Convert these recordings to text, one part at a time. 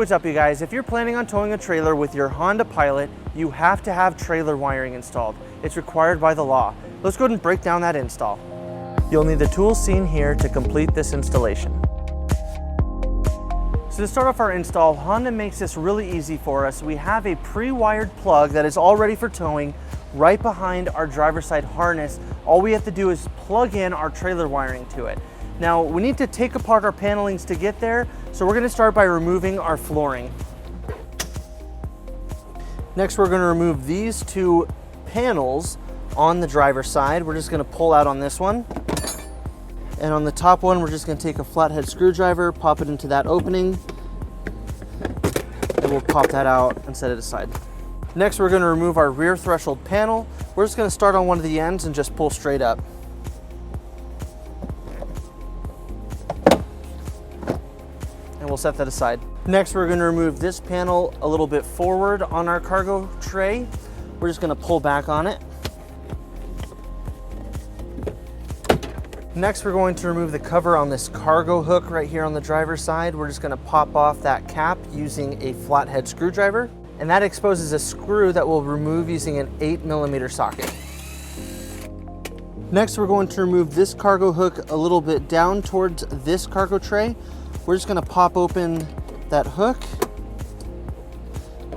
what's up, you guys. If you're planning on towing a trailer with your Honda Pilot, you have to have trailer wiring installed. It's required by the law. Let's go ahead and break down that install. You'll need the tools seen here to complete this installation. So to start off our install, Honda makes this really easy for us. We have a pre-wired plug that is all ready for towing right behind our driver's side harness. All we have to do is plug in our trailer wiring to it. Now, we need to take apart our panelings to get there, so we're going to start by removing our flooring. Next, we're going to remove these two panels on the driver's side. We're just going to pull out on this one. And on the top one, we're just going to take a flathead screwdriver, pop it into that opening, and we'll pop that out and set it aside. Next, we're going to remove our rear threshold panel. We're just going to start on one of the ends and just pull straight up. And we'll set that aside. Next, we're going to remove this panel a little bit forward on our cargo tray. We're just going to pull back on it. Next, we're going to remove the cover on this cargo hook right here on the driver's side. We're just going to pop off that cap using a flathead screwdriver. And that exposes a screw that we'll remove using an 8mm socket. Next, we're going to remove this cargo hook a little bit down towards this cargo tray. We're just going to pop open that hook,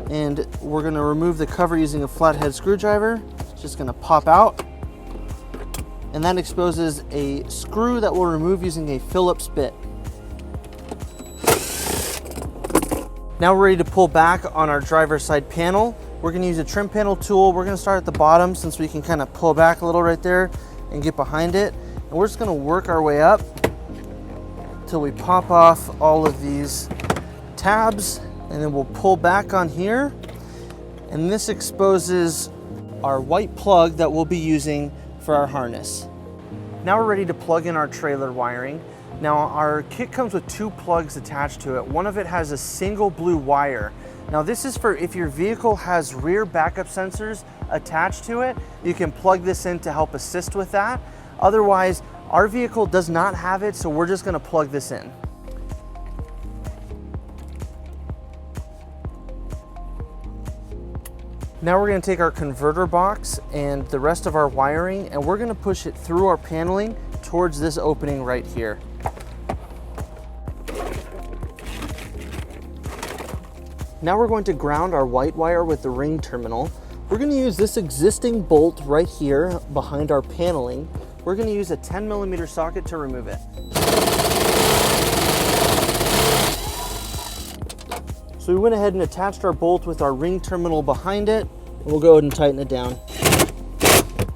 and we're going to remove the cover using a flathead screwdriver. It's just going to pop out, and that exposes a screw that we'll remove using a Phillips bit. Now we're ready to pull back on our driver's side panel. We're going to use a trim panel tool. We're going to start at the bottom since we can kind of pull back a little right there and get behind it. And we're just going to work our way up until we pop off all of these tabs, and then we'll pull back on here. And this exposes our white plug that we'll be using for our harness. Now we're ready to plug in our trailer wiring. Now our kit comes with two plugs attached to it. One of it has a single blue wire. Now this is for if your vehicle has rear backup sensors attached to it, you can plug this in to help assist with that. Otherwise, our vehicle does not have it, so we're just going to plug this in. Now we're going to take our converter box and the rest of our wiring, and we're going to push it through our paneling towards this opening right here. Now we're going to ground our white wire with the ring terminal. We're going to use this existing bolt right here behind our paneling. We're going to use a 10mm socket to remove it. So we went ahead and attached our bolt with our ring terminal behind it, and we'll go ahead and tighten it down.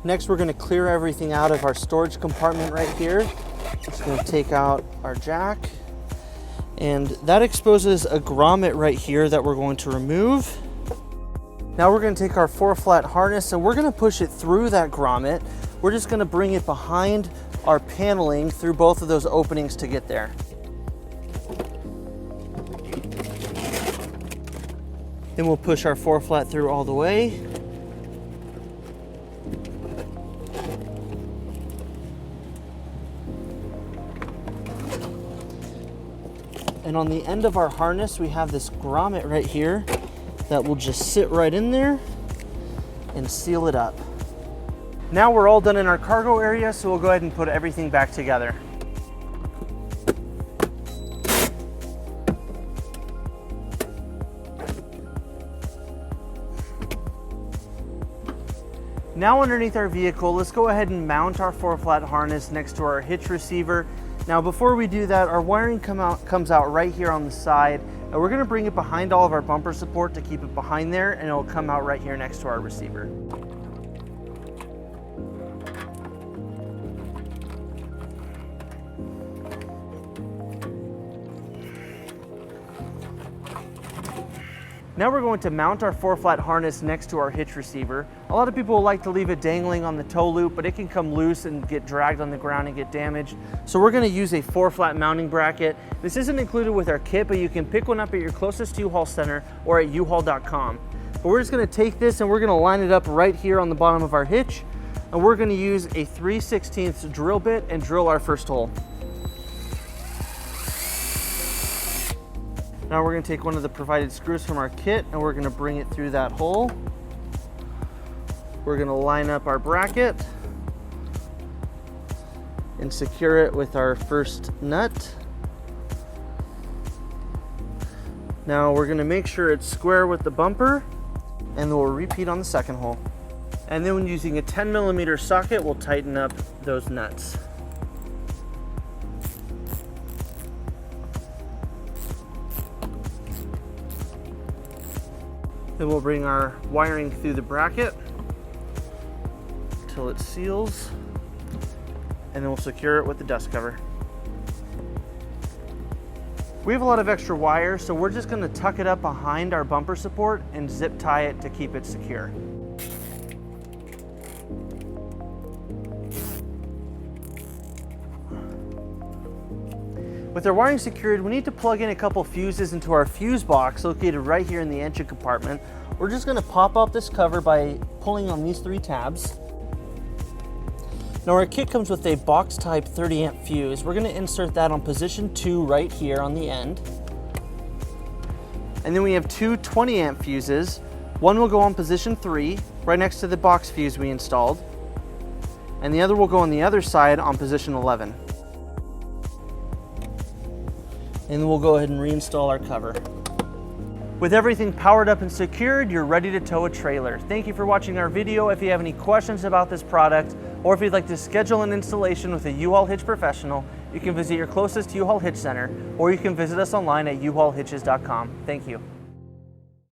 Next, we're going to clear everything out of our storage compartment right here. Just going to take out our jack, and that exposes a grommet right here that we're going to remove. Now we're going to take our 4-flat harness and we're going to push it through that grommet. We're just going to bring it behind our paneling through both of those openings to get there. Then we'll push our 4-flat through all the way. And on the end of our harness, we have this grommet right here that will just sit right in there and seal it up. Now we're all done in our cargo area, so we'll go ahead and put everything back together. Now underneath our vehicle, let's go ahead and mount our 4-flat harness next to our hitch receiver. Now before we do that, our wiring comes out right here on the side, and we're going to bring it behind all of our bumper support to keep it behind there, and it'll come out right here next to our receiver. Now we're going to mount our 4-flat harness next to our hitch receiver. A lot of people like to leave it dangling on the tow loop, but it can come loose and get dragged on the ground and get damaged. So we're going to use a 4-flat mounting bracket. This isn't included with our kit, but you can pick one up at your closest U-Haul center or at uhaul.com. But we're just going to take this and we're going to line it up right here on the bottom of our hitch, and we're going to use a 3/16 drill bit and drill our first hole. Now we're going to take one of the provided screws from our kit and we're going to bring it through that hole. We're going to line up our bracket and secure it with our first nut. Now we're going to make sure it's square with the bumper, and we'll repeat on the second hole. And then when using a 10mm socket, we'll tighten up those nuts. Then we'll bring our wiring through the bracket until it seals, and then we'll secure it with the dust cover. We have a lot of extra wire, so we're just going to tuck it up behind our bumper support and zip tie it to keep it secure. With our wiring secured, we need to plug in a couple fuses into our fuse box located right here in the engine compartment. We're just going to pop up this cover by pulling on these 3 tabs. Now our kit comes with a box type 30 amp fuse. We're going to insert that on position 2 right here on the end. And then we have 2 20 amp fuses. One will go on position 3 right next to the box fuse we installed. And the other will go on the other side on position 11. And then we'll go ahead and reinstall our cover. With everything powered up and secured, you're ready to tow a trailer. Thank you for watching our video. If you have any questions about this product, or if you'd like to schedule an installation with a U-Haul Hitch professional, you can visit your closest U-Haul Hitch center, or you can visit us online at uhaulhitches.com. Thank you.